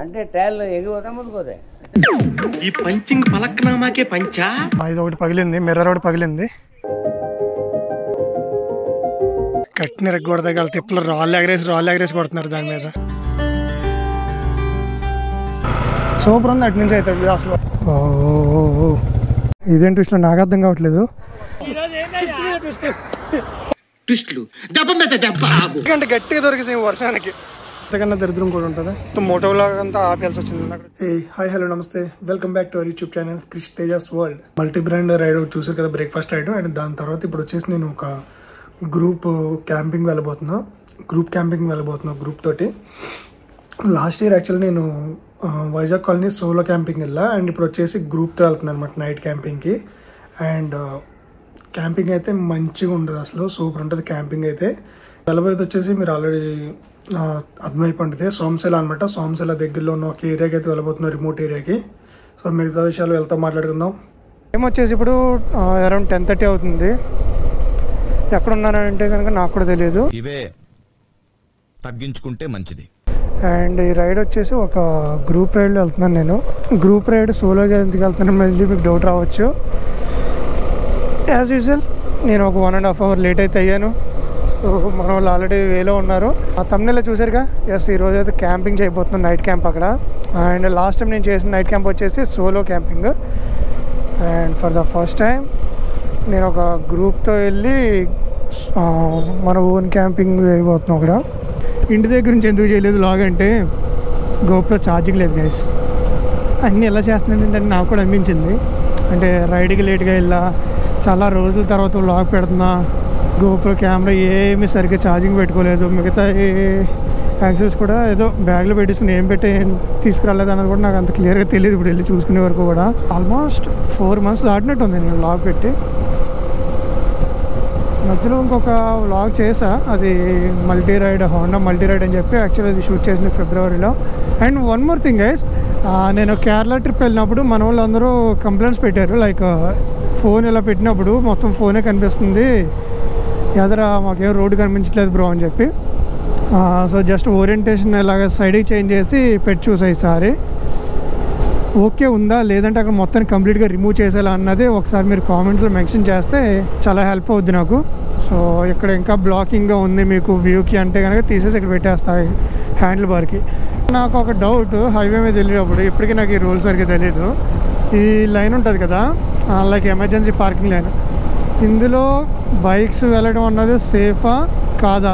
అంటే ట్రైల్ ఎగిపోతా ముందుకోతే ఈ పంచింగ్ పలక్నామాకే పంచా. ఇది ఒకటి పగిలింది, మిర్రర్ ఒకటి పగిలింది. కట్టిన రెగ్గొడతాయి వాళ్ళ తిప్పులు రాళ్ళు ఎగరేసి కొడుతున్నారు దాని మీద. సూపర్ ఉంది అటు నుంచి అయితే అసలు. ఇదేం ట్విస్ట్లో నాకు అర్థం కావట్లేదు. ఎందుకంటే గట్టిగా దొరికేసి వర్షానికి అంతకన్నా దరిద్రం కూడా ఉంటుంది. మోటో లాగా అంతా ఆపేయాల్సి వచ్చింది. హాయ్ హలో నమస్తే, welcome back to our YouTube channel Krish Tejas world. Multi brand ride చూసారు కదా, బ్రేక్ఫాస్ట్ రైడ్. అండ్ దాని తర్వాత ఇప్పుడు వచ్చేసి నేను ఒక గ్రూప్ క్యాంపింగ్ వెళ్ళబోతున్నా. గ్రూప్ తోటి. లాస్ట్ ఇయర్ యాక్చువల్లీ నేను వైజాగ్ కాలనీ సోలో క్యాంపింగ్ వెళ్ళా. అండ్ ఇప్పుడు వచ్చేసి గ్రూప్తో వెళ్తున్నాను అనమాట నైట్ క్యాంపింగ్కి. అండ్ క్యాంపింగ్ అయితే మంచిగా ఉంటుంది, అసలు సూపర్ ఉంటుంది క్యాంపింగ్ అయితే. వెళ్ళబోయేది వచ్చేసి మీరు ఆల్రెడీ అర్థమైపోయింది, సోమశిల అనమాట. సోమశిల దగ్గరలో ఉన్న ఒక ఏరియాకి అయితే వెళ్ళబోతున్నాం, రిమోట్ ఏరియాకి. సో మిగతా విషయాలు వెళ్తా మాట్లాడుకుందాం. ఏమొచ్చేసి ఇప్పుడు అరౌండ్ 10:30 అవుతుంది. ఎక్కడున్నానంటే కనుక నాకు కూడా తెలియదు. ఇవే తగ్గించుకుంటే మంచిది. అండ్ ఈ రైడ్ వచ్చేసి ఒక గ్రూప్ రైడ్లో వెళ్తున్నాను నేను. గ్రూప్ రైడ్ సోలోగా ఎందుకు వెళ్తున్నాను మళ్ళీ మీకు డౌట్ రావచ్చు. యాజ్ యూజువల్ నేను ఒక 1.5 hour లేట్ అయితే అయ్యాను. సో మన వాళ్ళు ఆల్రెడీ వేలో ఉన్నారు. ఆ తమ్నెల్లో చూసారుగా. ఎస్, ఈరోజు అయితే క్యాంపింగ్ చేయబోతున్నాను, నైట్ క్యాంప్ అక్కడ. అండ్ లాస్ట్ టైం నేను చేసిన నైట్ క్యాంప్ వచ్చేసి solo camping. And for the first time నేను ఒక గ్రూప్తో వెళ్ళి మన ఓన్ క్యాంపింగ్ అయిపోతున్నాం అక్కడ. ఇంటి దగ్గర నుంచి ఎందుకు చేయలేదు లాగ్ అంటే గోప్రో ఛార్జింగ్ లేదు గైస్. అన్నీ ఎలా చేస్తున్నాను ఏంటంటే నాకు కూడా అనిపించింది. అంటే రైడ్కి లేట్గా వెళ్ళా, చాలా రోజుల తర్వాత లాగ్ పెడుతున్నా, గోప్రో కెమెరా ఏమీ సరిగ్గా ఛార్జింగ్ పెట్టుకోలేదు. మిగతా యాక్సెస్ కూడా ఏదో బ్యాగ్లో పెట్టేసుకుని ఏం పెట్టి ఏం తీసుకురాలేదు అన్నది కూడా నాకు అంత క్లియర్గా తెలియదు. ఇప్పుడు వెళ్ళి చూసుకునే వరకు కూడా ఆల్మోస్ట్ 4 months దాటినట్టు ఉంది నేను లాగ్ పెట్టి. మధ్యలో ఇంకొక వ్లాగ్ చేసా, అది హోండా మల్టీ రైడ్ అని చెప్పి. యాక్చువల్లీ అది షూట్ చేసింది ఫిబ్రవరిలో. And one more thing guys, నేను కేరళ ట్రిప్ వెళ్ళినప్పుడు మన వాళ్ళందరూ కంప్లైంట్స్ పెట్టారు. లైక్ ఫోన్ ఇలా పెట్టినప్పుడు మొత్తం ఫోనే కనిపిస్తుంది, ఎదరా మాకేం రోడ్డు కనిపించట్లేదు బ్రో అని చెప్పి. సో జస్ట్ ఓరియంటేషన్ ఇలాగ సైడ్కి చేంజ్ చేసి పెట్టి చూసా ఈసారి. ఓకే ఉందా లేదంటే అక్కడ మొత్తాన్ని కంప్లీట్గా రిమూవ్ చేసేలా అన్నది ఒకసారి మీరు కామెంట్స్లో మెన్షన్ చేస్తే చాలా హెల్ప్ అవుద్ది నాకు. సో ఇక్కడ ఇంకా బ్లాకింగ్గా ఉంది మీకు వ్యూకి అంటే కనుక తీసేసి ఇక్కడ పెట్టేస్తాయి హ్యాండిల్ బార్కి. నాకు ఒక డౌట్, హైవే మీద వెళ్ళేటప్పుడు ఇప్పటికీ నాకు ఈ రూల్స్ సరిగ్గా తెలియదు. ఈ లైన్ ఉంటుంది కదా, లైక్ ఎమర్జెన్సీ పార్కింగ్ లైన్, ఇందులో బైక్స్ వెళ్ళడం అన్నది సేఫా కాదా?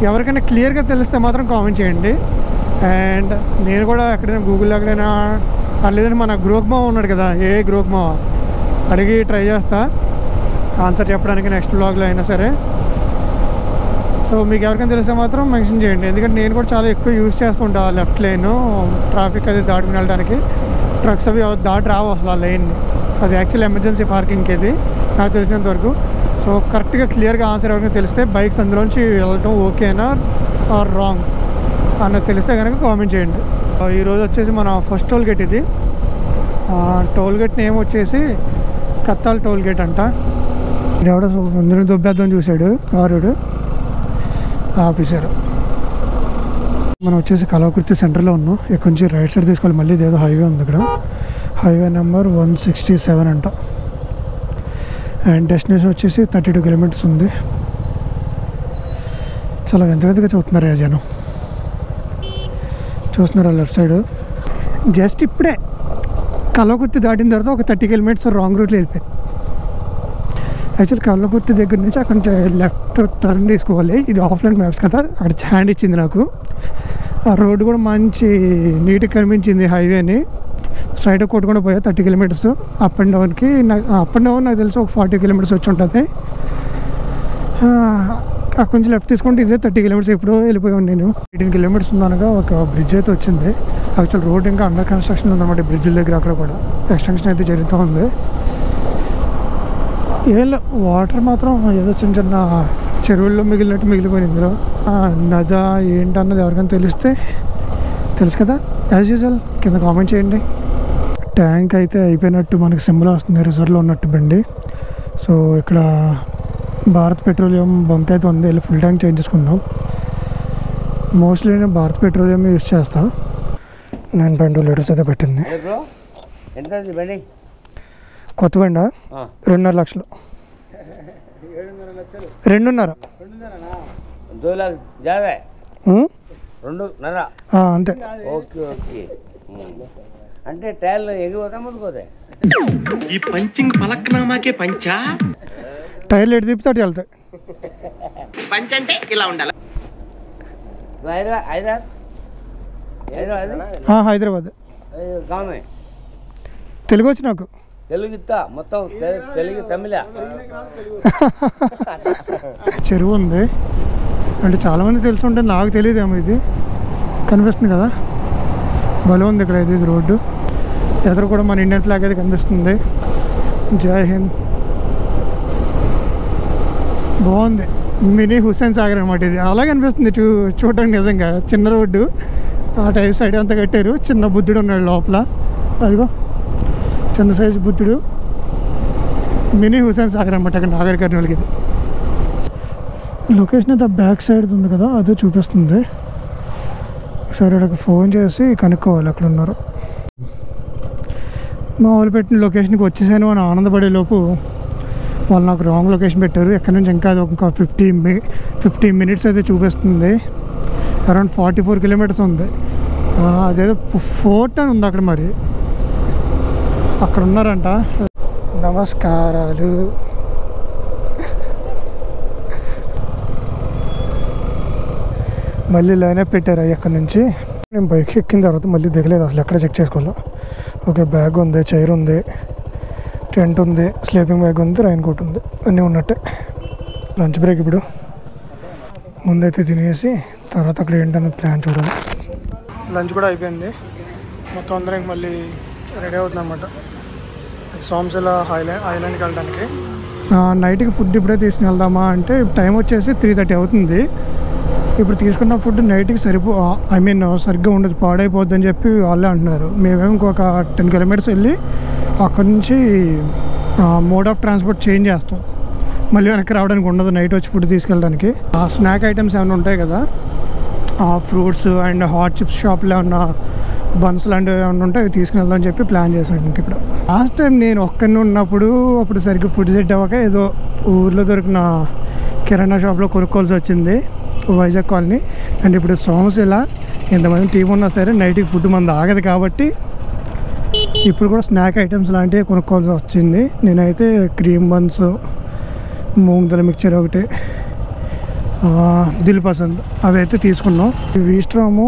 ఎవరికైనా క్లియర్గా తెలిస్తే మాత్రం కామెంట్ చేయండి. అండ్ నేను కూడా ఎక్కడైనా గూగుల్లో ఎక్కడైనా లేదంటే మన గ్రోక్మావ ఉన్నాడు కదా, గ్రోక్మావ అడిగి ట్రై చేస్తా ఆన్సర్ చెప్పడానికి నెక్స్ట్ వ్లాగ్లో అయినా సరే. సో మీకు ఎవరికైనా తెలిస్తే మాత్రం మెన్షన్ చేయండి. ఎందుకంటే నేను కూడా చాలా ఎక్కువ యూజ్ చేస్తూ ఉంటాను లెఫ్ట్ లైన్, ట్రాఫిక్ అది దాటుకుని వెళ్ళడానికి. ట్రక్స్ అవి దాటి రావు అసలు ఆ లైన్ని. అది యాక్చువల్ ఎమర్జెన్సీ పార్కింగ్కి ఇది నాకు తెలిసినంత వరకు. సో కరెక్ట్గా క్లియర్గా ఆన్సర్ ఎవరికైనా తెలిస్తే బైక్స్ అందులోంచి వెళ్ళటం ఓకేనా ఆర్ రాంగ్ అన్నది తెలిస్తే కనుక కామెంట్ చేయండి. ఈరోజు వచ్చేసి మన ఫస్ట్ టోల్ గేట్ ఇది. టోల్ గేట్ నేమ్ వచ్చేసి కత్తాల్ టోల్ గేట్ అంట. ఎవడో ముందు దొబ్బేద్దాం చూశాడు కారుడు, ఆఫీసర్. మనం వచ్చేసి కలవకుర్తి సెంటర్లో ఉన్నాం. ఇక్కడ నుంచి రైట్ సైడ్ తీసుకోవాలి, మళ్ళీ ఏదో హైవే ఉంది ఇక్కడ, హైవే నెంబర్ 167 అంట. అండ్ డెస్టినేషన్ వచ్చేసి 32 kilometers ఉంది. చాలా వెంతగా చూస్తున్నారు ఆ జనం, చూస్తున్నారు లెఫ్ట్ సైడ్. జస్ట్ ఇప్పుడే కల్లకుర్తి దాటిన తర్వాత ఒక 30 kilometers రాంగ్ రూట్లో వెళ్ళిపోయింది. యాక్చువల్ కల్లకుర్తి దగ్గర నుంచి అక్కడ నుంచి లెఫ్ట్ టర్న్ తీసుకోవాలి. ఇది ఆఫ్లైన్ మ్యాప్స్ కదా, అక్కడ హ్యాండ్ ఇచ్చింది నాకు. ఆ రోడ్డు కూడా మంచి నీట్గా కనిపించింది హైవేని. స్ట్రైట్ కొట్టుకుండా పోయా 30 kilometers అప్ అండ్ డౌన్కి. అప్ అండ్ డౌన్ నాకు తెలిసి ఒక 40 kilometers వచ్చి ఉంటుంది. అక్కడ నుంచి లెఫ్ట్ తీసుకుంటే ఇదే 30 kilometers. ఎప్పుడో వెళ్ళిపోయాను నేను. 18 kilometers ఉందనగా ఒక బ్రిడ్జ్ అయితే వచ్చింది. యాక్చువల్ రోడ్ ఇంకా అండర్ కన్స్ట్రక్షన్ ఉందన్నమాట బ్రిడ్జ్ దగ్గర. అక్కడ కూడా ఎక్స్టెన్షన్ అయితే జరుగుతూ ఉంది. వాటర్ మాత్రం ఏదో చిన్న చిన్న చెరువుల్లో మిగిలినట్టు మిగిలిపోయింది ఇందులో. నదా ఏంటన్నది ఎవరికైనా తెలుసు కదా, యాజ్ యూజువల్ కింద కామెంట్ చేయండి. ట్యాంక్ అయితే అయిపోయినట్టు మనకి సింబల్ వస్తుంది, రిజర్వ్లో ఉన్నట్టు బండి. సో ఇక్కడ భారత్ పెట్రోలియం బంక్ అయితే ఉంది, వెళ్ళి ఫుల్ ట్యాంక్ చేంజ్ చేసుకుందాం. మోస్ట్లీ నేను భారత్ పెట్రోలియం యూజ్ చేస్తాను. 9.2 లీటర్స్ అయితే పెట్టింది. బ్రో ఎంత బండి? కొత్త బండి 2.5 లక్షలు. 2.5 2 लाख जावे 2.5 అంతే. Okay okay. అంటే టైర్లు ఎగిపోతా ముందుకోతే ఈ పంచింగ్ పలక్నామాకే పంచా. టైర్లు ఎటు తిప్పితే అటు వెళ్తాయి. పంచ్ అంటే ఇలా ఉండాలి. హైదరాబాద్. గామే తెలుగు వచ్చి నాకు. తెలుగు ఇస్తా మొత్తం తెలుగు తమిళ. చెరువు ఉంది అంటే చాలామంది తెలిసి ఉంటుంది, నాకు తెలియదేమో. ఇది కనిపిస్తుంది కదా, భలే ఉంది ఇక్కడ. ఇది రోడ్డు ఎదురు కూడా మన ఇండియన్ ఫ్లాగ్ అయితే కనిపిస్తుంది. జై హింద్. బాగుంది. మినీ హుస్సేన్ సాగర్ అనమాట ఇది. అలాగే అనిపిస్తుంది చూడటానికి. నిజంగా చిన్న రోడ్డు, ఆ టైప్ సైడ్ అంతా కట్టారు. చిన్న బుద్ధుడు ఉన్నాడు లోపల, అదిగో చిన్న సైజు బుద్ధుడు. మినీ హుస్సేన్ సాగర్ అనమాట అక్కడ నాగర్ కర్నూలుకి. ఇది లొకేషన్ అయితే బ్యాక్ సైడ్ ఉంది కదా, అదే చూపిస్తుంది. సరే అక్కడ ఫోన్ చేసి కనుక్కోవాలి ఎక్కడ ఉన్నారు. మా వాళ్ళు పెట్టిన లొకేషన్కి వచ్చేసాను అని ఆనందపడే లోపు వాళ్ళు నాకు రాంగ్ లొకేషన్ పెట్టారు. ఎక్కడి నుంచి ఇంకా అది ఒక 15 మినిట్స్ అయితే చూపిస్తుంది. అరౌండ్ 44 కిలోమీటర్స్ ఉంది. అదేదో ఫోర్ట్ అని ఉంది అక్కడ. మరి అక్కడ ఉన్నారంట. నమస్కారాలు. మళ్ళీ లైన్ అప్ పెట్టారు ఎక్కడి నుంచి. నేను బైక్ ఎక్కిన తర్వాత మళ్ళీ దిగలేదు అసలు, ఎక్కడ చెక్ చేసుకోవాలో. ఓకే, బ్యాగ్ ఉంది, చైర్ ఉంది, టెంట్ ఉంది, స్లీపింగ్ బ్యాగ్ ఉంది, రైన్ కోట్ ఉంది, అన్నీ ఉన్నట్టే. లంచ్ బ్రేక్ ఇప్పుడు. ముందైతే తినేసి తర్వాత అక్కడ ఏంటనే ప్లాన్ చూడాలి. లంచ్ కూడా అయిపోయింది మొత్తం. అందరం మళ్ళీ రెడీ అవుతుంది అనమాట సోమశిల ఐలాండ్కి వెళ్ళడానికి. నైట్కి ఫుడ్ ఇప్పుడే తీసుకుని వెళ్దామా అంటే టైం వచ్చేసి 3:30 అవుతుంది. ఇప్పుడు తీసుకున్న ఫుడ్ నైట్కి సరిగ్గా ఉండదు, పాడైపోద్ది అని చెప్పి వాళ్ళే అంటున్నారు. మేమేమో ఇంకొక 10 కిలోమీటర్స్ వెళ్ళి అక్కడ నుంచి మోడ్ ఆఫ్ ట్రాన్స్పోర్ట్ చేంజ్ చేస్తాం. మళ్ళీ వెనక్కి రావడానికి ఉండదు నైట్ వచ్చి ఫుడ్ తీసుకెళ్ళడానికి. స్నాక్ ఐటమ్స్ ఏమైనా ఉంటాయి కదా, ఫ్రూట్స్ అండ్ హాట్ చిప్స్ షాప్లో ఏమన్నా బన్స్ లాంటివి ఏమైనా ఉంటే అవి తీసుకుని వెళ్దామని చెప్పి ప్లాన్ చేశాను. ఇంక ఇప్పుడు లాస్ట్ టైం నేను ఒక్కడిని ఉన్నప్పుడు అప్పుడు సరిగ్గా ఫుడ్ సెట్ అవ్వక ఏదో ఊర్లో దొరికిన కిరాణా షాప్లో కొనుక్కోవాల్సి వచ్చింది, వైజాగ్ కాలనీ. అండ్ ఇప్పుడు సోమశిల ఎంతమంది టీం ఉన్నా సరే నైట్కి ఫుడ్ మంది ఆగదు కాబట్టి ఇప్పుడు కూడా స్నాక్ ఐటమ్స్ లాంటివి కొనుక్కోవాల్సి వచ్చింది. నేనైతే cream buns, moong dal mixture ఒకటి, దిల్ పసంద్ అవి అయితే తీసుకున్నాం. వీస్ట్రాము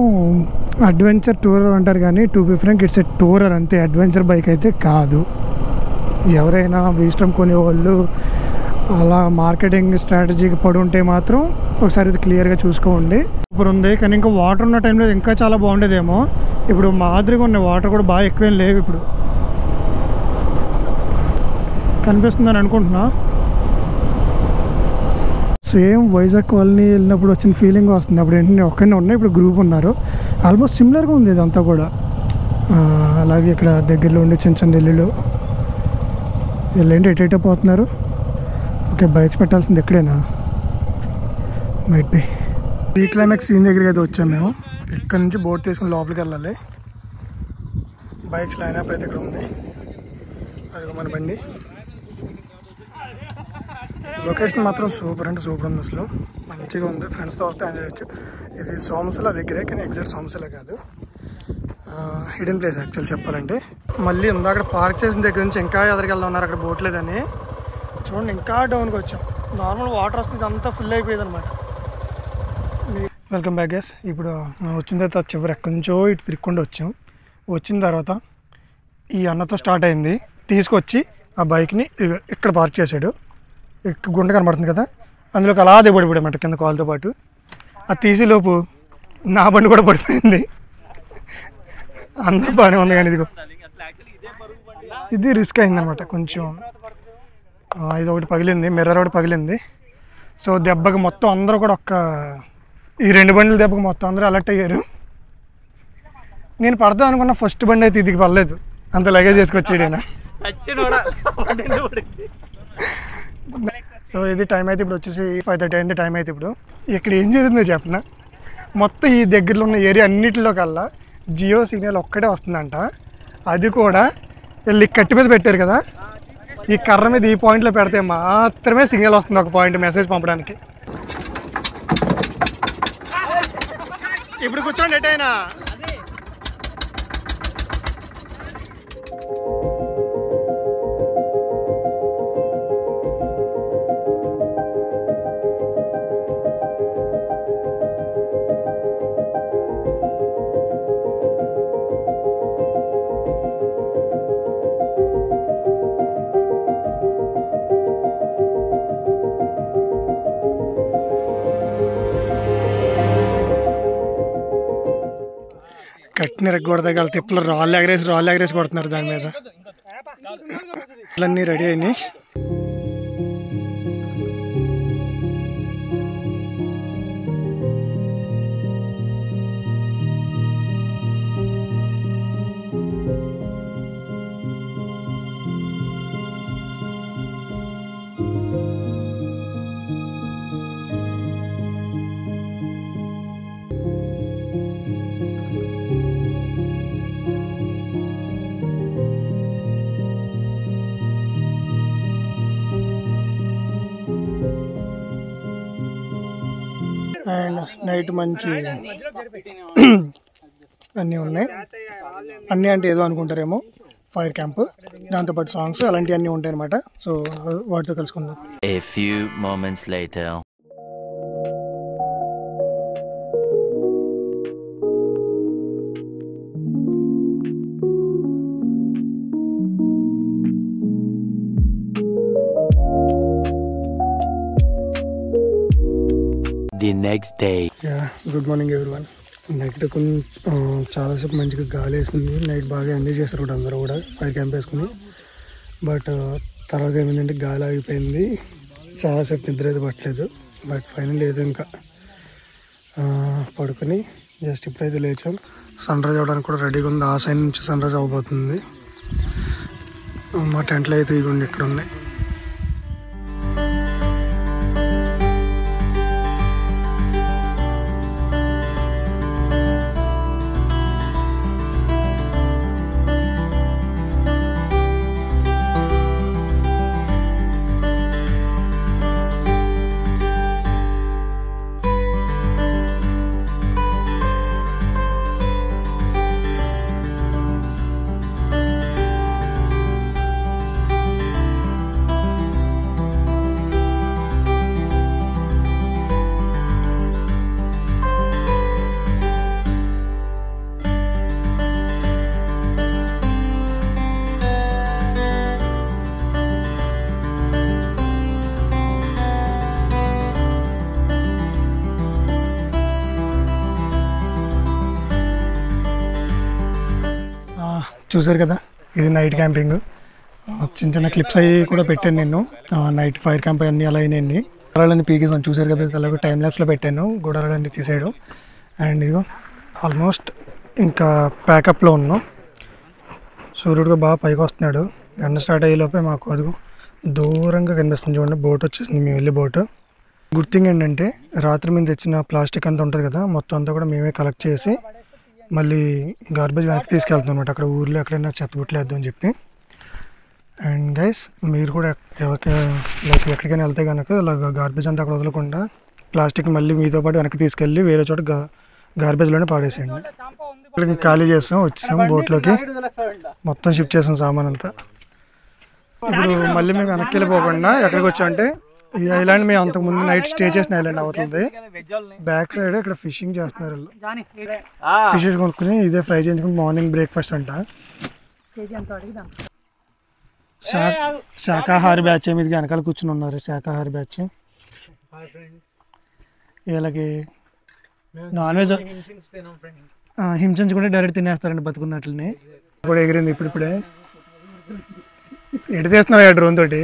అడ్వెంచర్ టూరర్ అంటారు కానీ to be frank it's a tourer అంతే, అడ్వెంచర్ బైక్ అయితే కాదు. ఎవరైనా వీస్ట్రామ్ కొనేవాళ్ళు అలా మార్కెటింగ్ స్ట్రాటజీకి పడి ఉంటే మాత్రం ఒకసారి ఇది క్లియర్గా చూసుకోండి. ఇప్పుడు ఉంది కానీ ఇంకా వాటర్ ఉన్న టైంలో ఇంకా చాలా బాగుండేదేమో. ఇప్పుడు మాదిరిగా ఉన్న వాటర్ కూడా బాగా ఎక్కువేం లేవు. ఇప్పుడు కనిపిస్తుందని అనుకుంటున్నా. సేమ్ వైజాగ్ కాలనీ వెళ్ళినప్పుడు వచ్చిన ఫీలింగ్ వస్తుంది. అప్పుడు ఏంటంటే ఒక్కనే ఉన్నాయి, ఇప్పుడు గ్రూప్ ఉన్నారు. ఆల్మోస్ట్ సిమిలర్గా ఉంది ఇదంతా కూడా. అలాగే ఇక్కడ దగ్గరలో ఉండే చిన్న చిన్న ఇల్లులు. వీళ్ళేంటి ఎటైతే పోతున్నారు. ఓకే, బైక్స్ పెట్టాల్సింది ఎక్కడైనా మైట్ బి. ఈ క్లైమాక్స్ సీన్ దగ్గరికి అయితే వచ్చాము మేము. ఇక్కడ నుంచి బోట్ తీసుకుని లోపలికి వెళ్ళాలి. బైక్స్ లైనప్ అయితే ఇక్కడ ఉంది, అది మన బండి. లొకేషన్ మాత్రం సూపర్ అంటే సూపర్ ఉంది, అసలు మంచిగా ఉంది. ఫ్రెండ్స్తో వస్తే ఎంజాయ్ చేయొచ్చు. ఇది సోమశిల దగ్గరే కానీ ఎగ్జాక్ట్ సోమశిల కాదు, హిడెన్ ప్లేస్ యాక్చువల్ చెప్పాలంటే. మళ్ళీ ఇందాక పార్క్ చేసిన దగ్గర నుంచి ఇంకా ఎదురుకి వెళ్దాం ఉన్నారు, అక్కడ బోట్ లేదని. చూడండి ఇంకా డౌన్కి వచ్చాం. నార్మల్ వాటర్ వస్తుంది, అంతా ఫుల్ అయిపోయింది అనమాట. Welcome back guys. ఇప్పుడు వచ్చిన తర్వాత చివరి ఎక్కడి నుంచో ఇటు తిరుక్కుండా వచ్చాం. వచ్చిన తర్వాత ఈ అన్నతో స్టార్ట్ అయింది. తీసుకొచ్చి ఆ బైక్ని ఇక్కడ పార్క్ చేశాడు. గుంట కనబడుతుంది కదా, అందులోకి అలా దిగబడిపోయామాట కింద కాల్తో పాటు. అది తీసేలోపు నా బండి కూడా పడిపోయింది. అందరూ బాగానే ఉంది కానీ ఇది రిస్క్ అయిందనమాట కొంచెం. ఇది ఒకటి పగిలింది, మిర్రర్ ఒకటి పగిలింది. సో దెబ్బకి మొత్తం అందరూ కూడా ఈ 2 బండ్ల దెబ్బకి మొత్తం అందరూ అలర్ట్ అయ్యారు. నేను పడతా అనుకున్న ఫస్ట్ బండి అయితే ఇది పడలేదు, అంత లగేజ్ చేసుకొచ్చాడు. సో ఇది టైం అయితే ఇప్పుడు వచ్చేసి 5:30 అయింది టైం అయితే. ఇప్పుడు ఇక్కడ ఏం జరుగుతుందో చెప్పిన మొత్తం ఈ దగ్గరలో ఉన్న ఏరియా అన్నిటిలో కల్లా జియో సిగ్నల్ ఒక్కటే వస్తుందంట. అది కూడా వీళ్ళు కట్టి మీద పెట్టారు కదా, ఈ కర్ర మీద ఈ పాయింట్లో పెడితే మాత్రమే సిగ్నల్ వస్తుంది ఒక పాయింట్ మెసేజ్ పంపడానికి. ఇప్పుడు కూర్చోండి ఎటైనా. కట్టిన రెగ్గొడదగల తిప్పలు రాళ్ళు ఎగరేసి కొడుతున్నారు దాని మీద. అన్నీ రెడీ అయినాయి. అండ్ నైట్ మంచి అన్నీ ఉన్నాయి. అన్నీ అంటే ఏదో అనుకుంటారేమో, ఫైర్ క్యాంప్, దాంతోపాటు సాంగ్స్ అలాంటివన్నీ ఉంటాయి అనమాట. సో వాటితో కలుసుకుందాం. A few moments later. The next day. Good morning everyone. Night చాలాసేపు మంచిగా గాలి వేసింది. నైట్ బాగా ఎంజాయ్ చేస్తారు కూడా అందరూ కూడా ఫైర్ క్యాంప్ వేసుకుని. బట్ తర్వాత ఏమైందంటే గాలి ఆగిపోయింది, చాలాసేపు నిద్ర అయితే పట్టలేదు. బట్ ఫైనల్ ఏదో ఇంకా పడుకొని జస్ట్ ఇప్పుడైతే లేచాం. సన్ రైజ్ అవ్వడానికి కూడా రెడీగా ఉంది. ఆ సైడ్ నుంచి సన్ రైజ్ అవ్వబోతుంది. మా టెంట్లు అయితే ఇవ్వండి ఇక్కడ ఉన్నాయి. చూసారు కదా, ఇది నైట్ క్యాంపింగ్. చిన్న చిన్న క్లిప్స్ అవి కూడా పెట్టాను నేను. నైట్ ఫైర్ క్యాంప్ అన్నీ అలా అయినాయి. గుడారాలన్నీ పీకేసాను. చూసారు కదా, అలాగే టైం ల్యాప్స్లో పెట్టాను గుడారాలన్నీ తీసాడు. అండ్ ఇదిగో ఆల్మోస్ట్ ఇంకా ప్యాకప్లో ఉన్నాం. సూర్యుడు బాగా పైకి వస్తున్నాడు. ఎండ స్టార్ట్ అయ్యేలోపే మాకు అదిగో దూరంగా కనిపిస్తుంది చూడండి, బోట్ వచ్చేసింది, మేము వెళ్ళే బోటు. గుడ్ థింగ్ ఏంటంటే రాత్రి మేము తెచ్చిన ప్లాస్టిక్ అంతా ఉంటుంది కదా, మొత్తం అంతా కూడా మేమే కలెక్ట్ చేసి మళ్ళీ గార్బేజ్ వెనక్కి తీసుకెళ్తాం అనమాట. అక్కడ ఊర్లో ఎక్కడైనా చెత్తబుట్టలేద్దాం అని చెప్పి. అండ్ గైస్, మీరు కూడా లైక్ ఎక్కడికైనా వెళ్తే కనుక ఇలా గార్బేజ్ అంతా అక్కడ వదలకుండా ప్లాస్టిక్ మళ్ళీ మీతో పాటు వెనక్కి తీసుకెళ్ళి వేరే చోట గార్బేజ్లోనే పాడేసేయండి. ఇక్కడికి ఖాళీ చేస్తాం, వచ్చాం బోట్లోకి, మొత్తం షిఫ్ట్ చేసాం సామాన్ అంతా. ఇప్పుడు మళ్ళీ మేము వెనక్కి వెళ్ళిపోకుండా ఎక్కడికి వచ్చామంటే ఈ ఐలాండ్ మేము అంతకుముందు నైట్ స్టే చేసిన ఐలాండ్ అవుతుంది. బ్యాక్ సైడ్ ఇక్కడ ఫిషింగ్ చేస్తున్నారు. ఫిషెస్ కొనుక్కుని ఇదే ఫ్రై చేయించుకుని మార్నింగ్ బ్రేక్ఫాస్ట్ అంట. శాకాహారి బ్యాచ్ మీద వెనకాల కూర్చుని ఉన్నారు. శాకాహారి బ్యాచ్ వీళ్ళకి నాన్ వెజ్ హింసించుకుంటే డైరెక్ట్ తినేస్తారండి బతుకున్నట్లని. ఇప్పుడు ఎగిరింది ఇప్పుడిప్పుడే. ఎటు తీస్తున్నావు డ్రోన్ తోటి?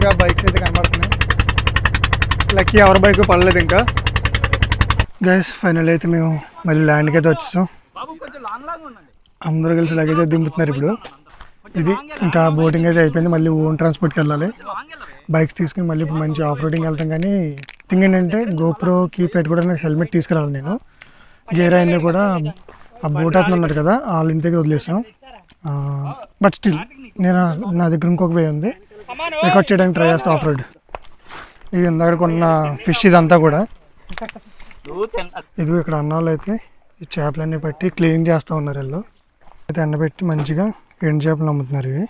రకాలుగా బైక్స్ అయితే కనబడుతున్నాయి. లక్కీ ఎవరి బైక్ పడలేదు ఇంకా. గైస్ ఫైనల్ అయితే మేము మళ్ళీ ల్యాండ్కి అయితే వచ్చేసాం. అందరూ కలిసి లగేజ్ అయితే దింపుతున్నారు ఇప్పుడు. ఇది ఇంకా బోటింగ్ అయితే అయిపోయింది. మళ్ళీ ఓన్ ట్రాన్స్పోర్ట్కి వెళ్ళాలి. బైక్స్ తీసుకుని మళ్ళీ ఇప్పుడు మంచి ఆఫ్ రోడింగ్ వెళ్తాం. కానీ థింగ్ ఏంటంటే గోప్రోకి పెట్టుకోవడానికి హెల్మెట్ తీసుకురాలి నేను. గేర్ అయినా కూడా ఆ బోట్ అతను ఉన్నారు కదా వాళ్ళ ఇంటి దగ్గర వదిలేసాం. బట్ స్టిల్ నా దగ్గర ఇంకొక వే ఉంది, రికార్డ్ చేయడానికి ట్రై చేస్తాను ఆఫ్ రోడ్. ఇది ఇందాక కొన్న ఫిష్ ఇదంతా కూడా. ఇది ఇక్కడ అన్న వాళ్ళు అయితే ఈ చేపలన్నీ పెట్టి క్లీన్ చేస్తూ ఉన్నారు. వీళ్ళు అయితే ఎండబెట్టి మంచిగా ఎండు చేపలు అమ్ముతున్నారు. ఇవి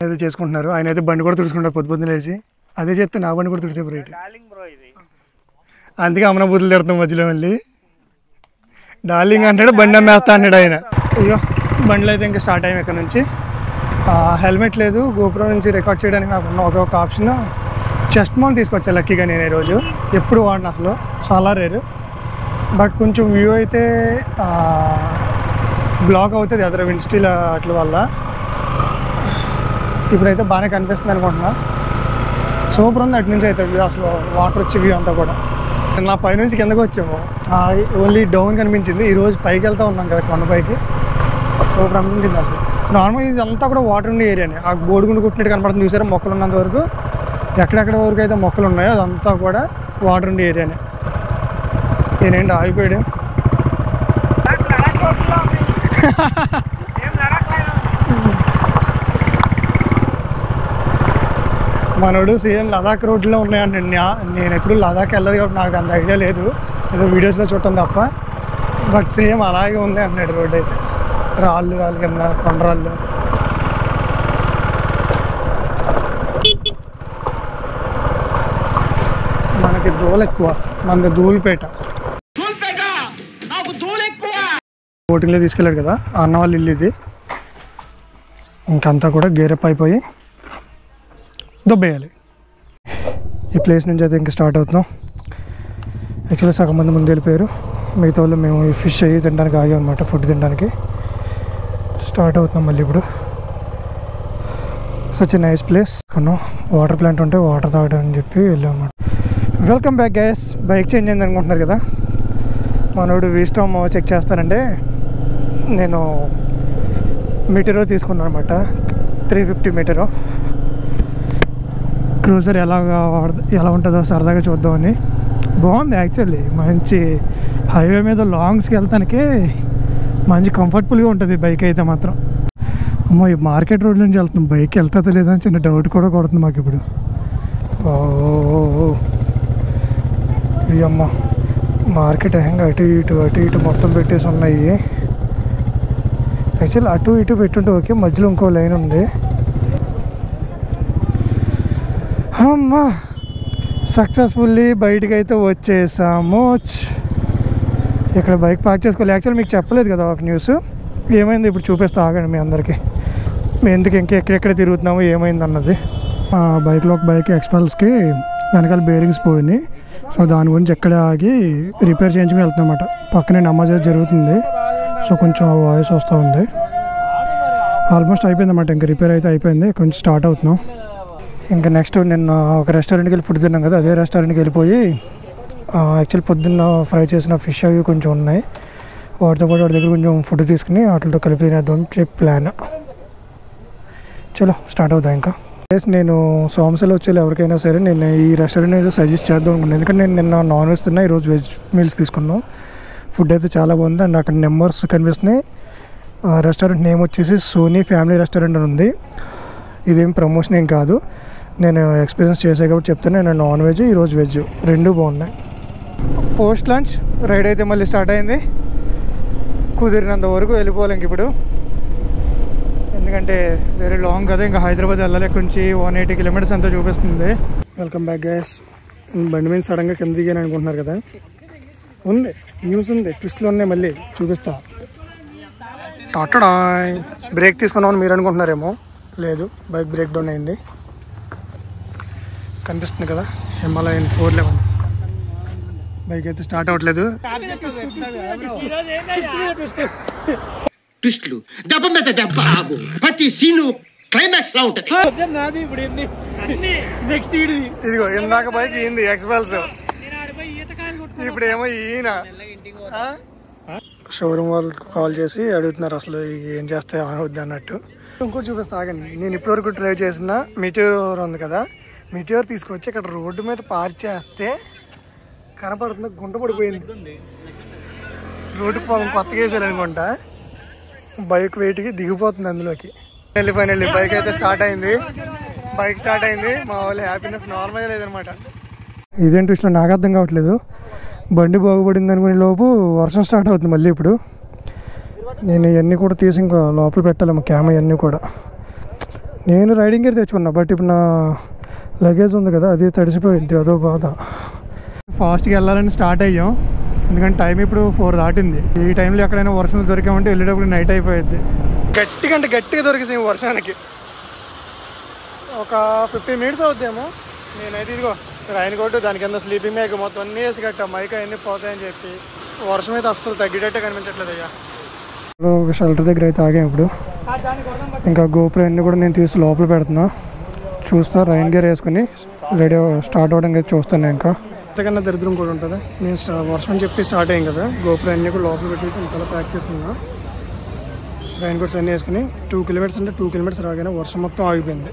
అయితే చేసుకుంటున్నారు. ఆయన అయితే బండి కూడా తుడుచుకుంటారు పొద్దున్న లేచి. అదే చెప్తే నా బండి కూడా తుడిచే రేటు. అందుకే అమ్మన బూతులు తిడతాం మధ్యలో. మళ్ళీ డార్లింగ్ అంటాడు, బండి అమ్మేస్తా అన్నాడు ఆయన. అయ్యో బండ్లు అయితే ఇంకా స్టార్ట్ అయ్యాం. ఇక్కడ నుంచి హెల్మెట్ లేదు. గోప్రో నుంచి రికార్డ్ చేయడానికి నాకు ఉన్న ఒక ఆప్షన్ చెస్ట్ మౌంట్ తీసుకొచ్చా లక్కీగా నేను ఈరోజు. ఎప్పుడు వాడిన అసలు, చాలా రేరు. బట్ కొంచెం వ్యూ అయితే బ్లాక్ అవుతుంది అదర్ విండ్ స్టిల్ అట్ల వల్ల. ఇప్పుడైతే బాగానే కనిపిస్తుంది అనుకుంటున్నా. సూపర్ ఉంది అటు నుంచి అయితే వ్యూ. అసలు వాటర్ వచ్చే వ్యూ అంతా కూడా. నా పైనుంచి కిందకు వచ్చాము, ఓన్లీ డౌన్ కనిపించింది. ఈరోజు పైకి వెళ్తూ ఉన్నాం కదా కొండపైకి. సూపర్ అనిపించింది అసలు. నార్మల్ ఇది అంతా కూడా వాటర్ ఉండే ఏరియానే. ఆ బోడిగుండు కుట్టినట్టు కనపడుతుంది చూసారా, మొక్కలు ఉన్నంత వరకు. ఎక్కడెక్కడ వరకు అయితే మొక్కలు ఉన్నాయో అదంతా కూడా వాటర్ ఉండే ఏరియానే. నేనేంటి ఆగిపోయాడు. మనోడు సేమ్ లదాఖ్ రోడ్లో ఉన్నాయండి. నేను ఎప్పుడు లదాఖ్ వెళ్ళదు కాబట్టి నాకు అంత ఐడియా లేదు, ఏదో వీడియోస్లో చూడటం తప్ప. బట్ సేమ్ అలాగే ఉంది అన్నాడు రోడ్ అయితే. రాళ్ళు కింద కొండరాళ్ళు. మనకి దూలు ఎక్కువ, మనది ధూళిపేట. బోటింగ్లో తీసుకెళ్ళాడు కదా అన్న వాళ్ళు ఇల్లు ఇది. ఇంకంతా కూడా గేరప్ అయిపోయి దొబ్బేయాలి. ఈ ప్లేస్ నుంచి అయితే ఇంకా స్టార్ట్ అవుతున్నాం. యాక్చువల్లీ సగం మంది ముందు వెళ్ళిపోయారు. మిగతా వాళ్ళు మేము ఈ ఫిష్ అయ్యి తినడానికి ఆగాం అనమాట. ఫుడ్ తినడానికి స్టార్ట్ అవుతున్నాం మళ్ళీ ఇప్పుడు. Such a nice place. కొన్నాం వాటర్ ప్లాంట్ ఉంటే వాటర్ తాగడం అని చెప్పి వెళ్ళాం అనమాట. Welcome back guys. Bike change అయింది అనుకుంటున్నారు కదా. మనోడు వీస్టమ్ చెక్ చేస్తానంటే నేను మీటరో తీసుకున్నాను అనమాట. 350 మీటరు. క్రూజర్ ఎలా ఉంటుందో సరదాగా చూద్దామని. బాగుంది యాక్చువల్లీ. మంచి హైవే మీద లాంగ్స్కి వెళ్తానికి మంచి కంఫర్టబుల్గా ఉంటుంది బైక్ అయితే మాత్రం. అమ్మో ఈ మార్కెట్ రోడ్ నుంచి వెళ్తున్నాం. బైక్ వెళ్తుందో లేదని చిన్న డౌట్ కూడా కొడుతుంది మాకు ఇప్పుడు. అమ్మ మార్కెట్ హ్యాంగ్ అటు ఇటు మొత్తం పెట్టేసి ఉన్నాయి. యాక్చువల్లీ అటు ఇటు పెట్టుంటే ఓకే, మధ్యలో ఇంకో లైన్ ఉంది. అమ్మా సక్సెస్ఫుల్లీ బయటకు అయితే వచ్చేసాము. ఇక్కడ బైక్ పార్క్ చేసుకోవాలి. యాక్చువల్లీ మీకు చెప్పలేదు కదా ఒక న్యూస్. ఏమైంది ఇప్పుడు చూపిస్తా ఆగండి మీ అందరికీ. మేము ఎందుకు ఎక్కడెక్కడ తిరుగుతున్నామో ఏమైంది అన్నది. బైక్లో ఒక బైక్ ఎక్స్పల్స్కి వెనకాల బేరింగ్స్ పోయినాయి. సో దాని గురించి ఎక్కడ ఆగి రిపేర్ చేయించుకుని వెళ్తున్నాం అన్నమాట. పక్కనే నమాజ్ జరుగుతుంది. సో కొంచెం వాయిస్ వస్తూ ఉంది. ఆల్మోస్ట్ అయిపోయింది అన్నమాట. ఇంకా రిపేర్ అయితే అయిపోయింది. కొంచెం స్టార్ట్ అవుతున్నాం. ఇంకా నెక్స్ట్ నిన్న ఒక రెస్టారెంట్కి వెళ్ళి ఫుడ్ తిన్నాం కదా, అదే రెస్టారెంట్కి వెళ్ళిపోయి యాక్చువల్లీ పొద్దున్న ఫ్రై చేసిన ఫిష్ అవి కొంచెం ఉన్నాయి. వాటితో పాటు వాటి దగ్గర కొంచెం ఫుడ్ తీసుకుని వాటితో కలిపి తినేద్దాం చెప్పి ప్లాన్. చలో స్టార్ట్ అవుతాయి. ఇంకా నేను సోమశిల వచ్చేది ఎవరికైనా సరే నేను ఈ రెస్టారెంట్ అయితే సజెస్ట్ చేద్దాం అనుకున్నాను. ఎందుకంటే నేను నిన్న నాన్ వెజ్ తిన్నా, ఈరోజు వెజ్ మీల్స్ తీసుకున్నాం. ఫుడ్ అయితే చాలా బాగుంది. అండ్ అక్కడ నెంబర్స్ కనిపిస్తున్నాయి. రెస్టారెంట్ నేమ్ వచ్చేసి సోనీ ఫ్యామిలీ రెస్టారెంట్ అని ఉంది. ఇదేం ప్రమోషన్ ఏం కాదు, నేను ఎక్స్పీరియన్స్ చేసే కాబట్టి చెప్తాను. నేను నాన్ వెజ్, ఈరోజు వెజ్ రెండు బాగున్నాయి. పోస్ట్ లంచ్ రైడ్ అయితే మళ్ళీ స్టార్ట్ అయింది. కుదిరినంత వరకు వెళ్ళిపోవాలి ఇంక ఇప్పుడు. ఎందుకంటే వెరీ లాంగ్ కదా, ఇంకా హైదరాబాద్ వెళ్ళాలి. కొంచెం 180 కిలోమీటర్స్ అంతా చూపిస్తుంది. Welcome back guys. బండి మీద సడన్గా కింద దిగాను అనుకుంటున్నారు కదా. ఉంది న్యూస్ ఉంది, ట్విస్ట్లు ఉన్నాయి, మళ్ళీ చూపిస్తా. టాటా బ్రేక్ తీసుకున్నామని మీరు అనుకుంటున్నారేమో, లేదు బైక్ బ్రేక్ డౌన్ అయింది. కనిపిస్తుంది కదా హిమాలయన్ 411. బైక్ అయితే స్టార్ట్ అవ్వట్లేదు. ట్విస్ట్లు దెబ్బ మీద దెబ్బ ఆగు ప్రతి సీను క్లైమాక్స్ లా ఉంటది. ఇదిగో ఇందాక బైక్ ఈంది ఎక్స్పెల్స్, ఇప్పుడు ఏమో ఈయన షోరూమ్ వాళ్ళకి కాల్ చేసి అడుగుతున్నారు అసలు ఏం చేస్తే అనవద్దు అన్నట్టు. ఇంకోటి చూపిస్తా ఆగండి. నేను ఇప్పటివరకు డ్రైవ్ చేసిన మీటియోర్ ఉంది కదా, మీటియోర్ తీసుకొచ్చి ఇక్కడ రోడ్డు మీద పార్క్ చేస్తే కనపడుతుంది, గుంట పడిపోయింది. రోడ్డుకి పాపం కొత్తగా వేసారు అనుకుంటా, బైక్ వెయిట్కి దిగిపోతుంది అందులోకి. వెళ్ళిపోయిన బైక్ అయితే స్టార్ట్ అయింది, మా వాళ్ళు హ్యాపీనెస్ నార్మల్గా లేదనమాట. ఇదేంటి విషయంలో నాకు అర్థం కావట్లేదు. బండి బాగుపడింది అనుకునే లోపు వర్షం స్టార్ట్ అవుతుంది మళ్ళీ. ఇప్పుడు నేను ఇవన్నీ కూడా తీసి ఇంకా లోపల పెట్టాలి, మా క్యామ్ ఇవన్నీ కూడా. నేను రైడింగ్ గేర్ తెచ్చుకున్నా, బట్ ఇప్పుడు నా లగేజ్ ఉంది కదా అది తడిసిపోయింది, అదో బాధ. ఫాస్ట్గా వెళ్ళాలని స్టార్ట్ అయ్యాం, ఎందుకంటే టైం ఇప్పుడు 4 దాటింది. ఈ టైంలో ఎక్కడైనా వర్షం దొరికామంటే వెళ్ళేటప్పుడు నైట్ అయిపోయింది. గట్టిగా దొరికేసాము వర్షానికి. ఒక 15 మినిట్స్ అవుద్దేమో. నేనైతే ఇదిగో రైన్ కోట్, దాని కింద స్లీపింగ్ బ్యాగ్ మొత్తం అన్నీ వేసి కట్టా, మైక్ అన్నీ పోతాయని చెప్పి. వర్షం అయితే అస్సలు తగ్గేటట్టే కనిపించట్లేదు. అయ్యా ఒక షెల్టర్ దగ్గర అయితే ఆగాం ఇప్పుడు. ఇంకా గోప్రో అన్నీ కూడా నేను తీసి లోపల పెడుతున్నా. చూస్తా, రైన్ గేర్ వేసుకుని రెడీ స్టార్ట్ అవ్వడానికి చూస్తాను. ఇంకా అంతకన్నా దరిద్రం కూడా ఉంటుంది. నేను వర్షం చెప్పి స్టార్ట్ అయ్యాం కదా, గోప్రో అన్నీ కూడా లోపల పెట్టేసి ఇంతలో ప్యాక్ చేసుకున్నా. రైన్ కోట్స్ అన్నీ వేసుకుని 2 కిలోమీటర్స్ అంటే 2 కిలోమీటర్స్ రాగానే వర్షం మొత్తం ఆగిపోయింది.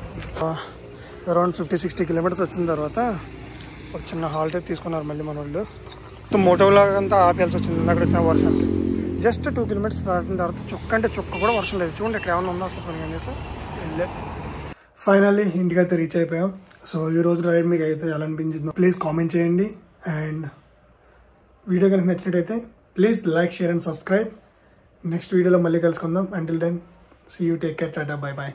అరౌండ్ 50-60 కిలోమీటర్స్ వచ్చిన తర్వాత ఒక చిన్న హాల్ట్ అయితే తీసుకున్నారు మళ్ళీ మన వాళ్ళు. మొత్తం మోటోలాగా అంతా ఆపేయాల్సి వచ్చింది అక్కడ వచ్చిన వర్షానికి. జస్ట్ 2 కిలోమీటర్స్ దాటిన తర్వాత చుక్క అంటే చుక్క కూడా వర్షం లేదు. చూడండి ఇక్కడ ఏమన్నా ఉందా అసలు పని అనేసి వెళ్ళే. ఫైనల్లీ ఇంటికి అయితే రీచ్ అయిపోయాం. సో ఈరోజు రైడ్ మీకు అయితే ఎలా అనిపించిందో ప్లీజ్ కామెంట్ చేయండి. అండ్ వీడియో కనుక నచ్చినట్టయితే please like, share and subscribe. Next వీడియోలో మళ్ళీ కలుసుకుందాం. Until then see you, take care, టాటా, బై బాయ్.